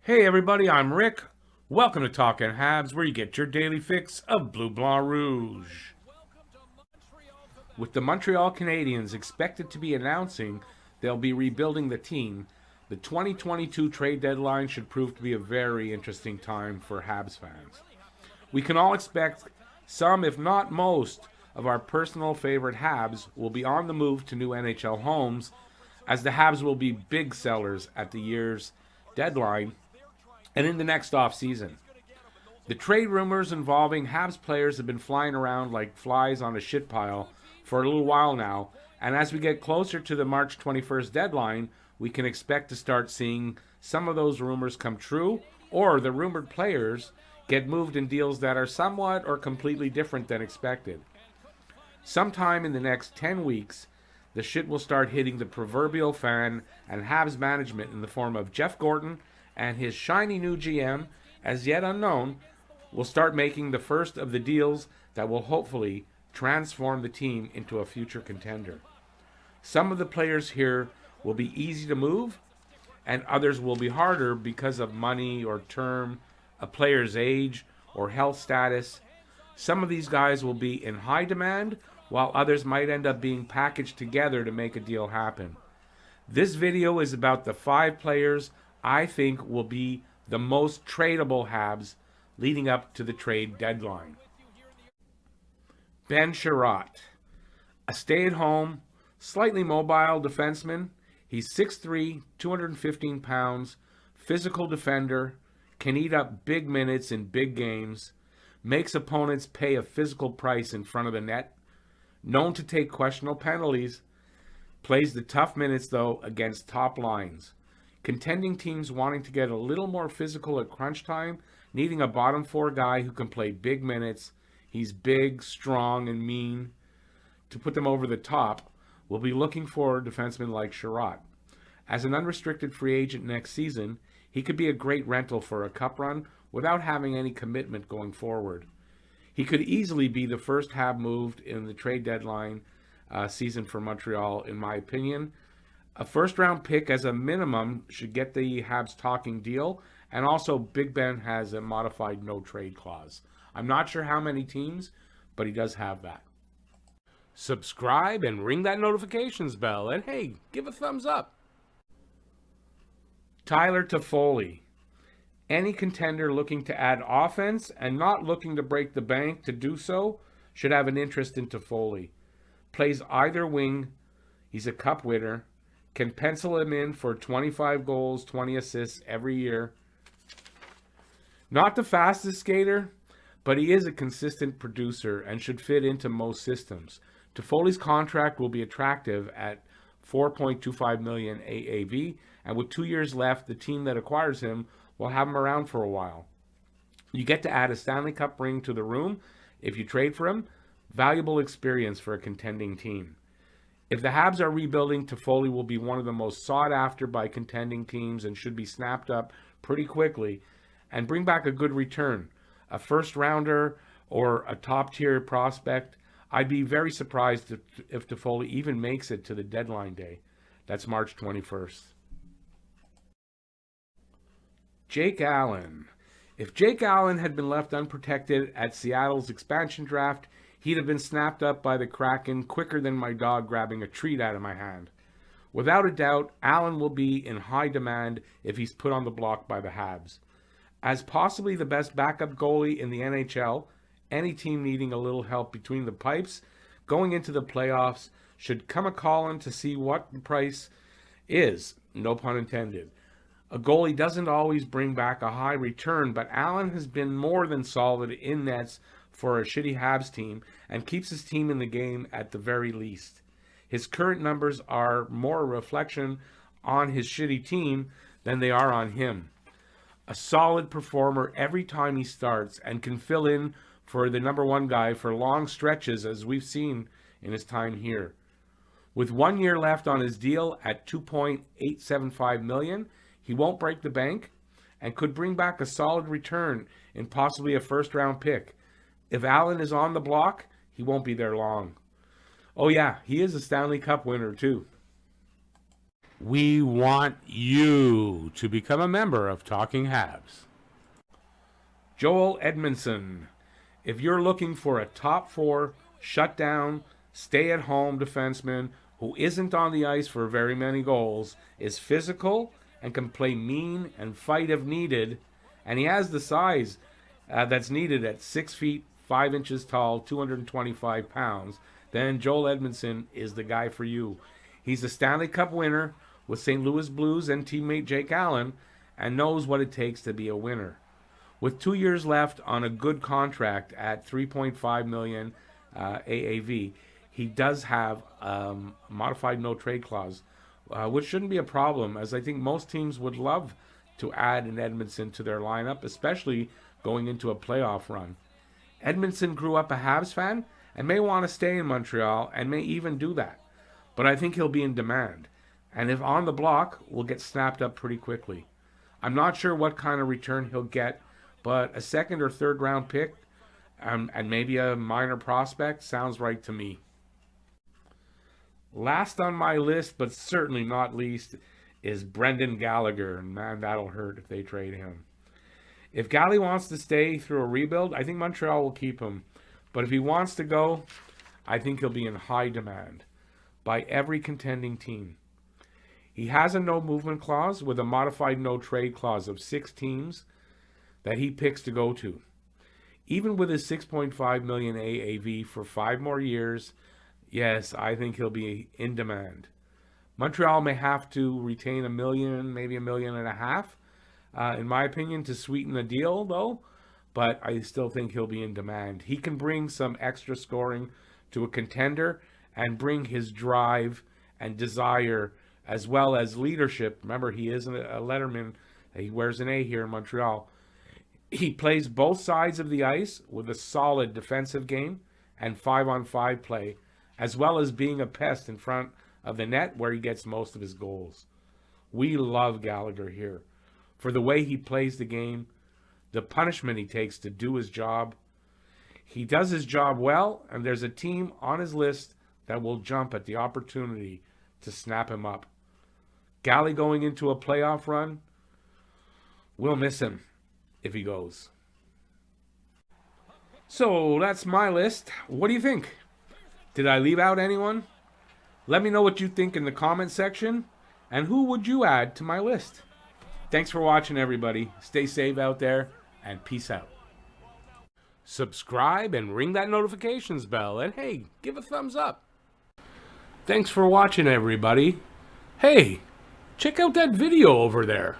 Hey everybody, I'm Rick. Welcome to Talkin' Habs, where you get your daily fix of Bleu Blanc Rouge. With the Montreal Canadiens expected to be announcing they'll be rebuilding the team, the 2022 trade deadline should prove to be a very interesting time for Habs fans. We can all expect some, if not most, of our personal favorite Habs will be on the move to new NHL homes, as the Habs will be big sellers at the year's deadline and in the next offseason. The trade rumors involving Habs players have been flying around like flies on a shit pile for a little while now, and as we get closer to the March 21st deadline, we can expect to start seeing some of those rumors come true, or the rumored players get moved in deals that are somewhat or completely different than expected. Sometime in the next 10 weeks, the shit will start hitting the proverbial fan and Habs management in the form of Jeff Gorton and his shiny new GM, as yet unknown, will start making the first of the deals that will hopefully transform the team into a future contender. Some of the players here will be easy to move, and others will be harder because of money or term, a player's age, or health status. Some of these guys will be in high demand, while others might end up being packaged together to make a deal happen. This video is about the 5 players I think will be the most tradable Habs leading up to the trade deadline. Ben Chiarot, a stay-at-home, slightly mobile defenseman. He's 6'3", 215 pounds, physical defender, can eat up big minutes in big games, makes opponents pay a physical price in front of the net, known to take questionable penalties, plays the tough minutes though against top lines. Contending teams wanting to get a little more physical at crunch time, needing a bottom 4 guy who can play big minutes. He's big, strong, and mean. To put them over the top, we'll be looking for defensemen like Chiarot. As an unrestricted free agent next season, he could be a great rental for a cup run without having any commitment going forward. He could easily be the first Hab moved in the trade deadline season for Montreal, in my opinion. A first-round pick as a minimum should get the Habs talking deal, and also Big Ben has a modified no-trade clause. I'm not sure how many teams, but he does have that. Subscribe and ring that notifications bell, and hey, give a thumbs up. Tyler Toffoli. Any contender looking to add offense and not looking to break the bank to do so should have an interest in Toffoli. Plays either wing. He's a cup winner. Can pencil him in for 25 goals, 20 assists every year. Not the fastest skater, but he is a consistent producer and should fit into most systems. Toffoli's contract will be attractive at $4.25 million AAV, and with 2 years left, the team that acquires him will have him around for a while. You get to add a Stanley Cup ring to the room if you trade for him. Valuable experience for a contending team. If the Habs are rebuilding, Toffoli will be one of the most sought after by contending teams and should be snapped up pretty quickly and bring back a good return. A first rounder or a top tier prospect. I'd be very surprised if Toffoli even makes it to the deadline day. That's March 21st. Jake Allen. If Jake Allen had been left unprotected at Seattle's expansion draft, he'd have been snapped up by the Kraken quicker than my dog grabbing a treat out of my hand. Without a doubt, Allen will be in high demand if he's put on the block by the Habs. As possibly the best backup goalie in the NHL, any team needing a little help between the pipes going into the playoffs should come a-callin' to see what the price is, no pun intended. A goalie doesn't always bring back a high return, but Allen has been more than solid in nets for a shitty Habs team and keeps his team in the game at the very least. His current numbers are more a reflection on his shitty team than they are on him. A solid performer every time he starts and can fill in for the number 1 guy for long stretches, as we've seen in his time here. With 1 year left on his deal at $2.875 million, he won't break the bank and could bring back a solid return in possibly a first-round pick. If Allen is on the block, he won't be there long. Oh yeah, he is a Stanley Cup winner too. We want you to become a member of Talking Habs. Joel Edmundson. If you're looking for a top 4, shutdown, stay-at-home defenseman who isn't on the ice for very many goals, is physical, and can play mean and fight if needed, and he has the size that's needed at 6 feet 5 inches tall, 225 pounds, then Joel Edmundson is the guy for you. He's a Stanley Cup winner with St. Louis Blues and teammate Jake Allen, and knows what it takes to be a winner. With 2 years left on a good contract at $3.5 million AAV, he does have a modified no-trade clause, which shouldn't be a problem, as I think most teams would love to add an Edmundson to their lineup, especially going into a playoff run. Edmundson grew up a Habs fan and may want to stay in Montreal and may even do that, but I think he'll be in demand, and if on the block, will get snapped up pretty quickly. I'm not sure what kind of return he'll get, but a second or third round pick and maybe a minor prospect sounds right to me. Last on my list, but certainly not least, is Brendan Gallagher. And man, that'll hurt if they trade him. If Gally wants to stay through a rebuild, I think Montreal will keep him. But if he wants to go, I think he'll be in high demand by every contending team. He has a no movement clause with a modified no trade clause of 6 teams that he picks to go to. Even with his $6.5 million AAV for 5 more years, yes, I think he'll be in demand. Montreal may have to retain $1 million, maybe $1.5 million, in my opinion, to sweeten the deal, though. But I still think he'll be in demand. He can bring some extra scoring to a contender and bring his drive and desire as well as leadership. Remember, he is a letterman. He wears an A here in Montreal. He plays both sides of the ice with a solid defensive game and 5-on-5 play, as well as being a pest in front of the net where he gets most of his goals. We love Gallagher here for the way he plays the game, the punishment he takes to do his job. He does his job well, and there's a team on his list that will jump at the opportunity to snap him up. Gally going into a playoff run, we'll miss him if he goes. So that's my list. What do you think? Did I leave out anyone? Let me know what you think in the comment section, and who would you add to my list? Thanks for watching, everybody. Stay safe out there, and peace out. Subscribe and ring that notifications bell, and hey, give a thumbs up. Thanks for watching, everybody. Hey, check out that video over there.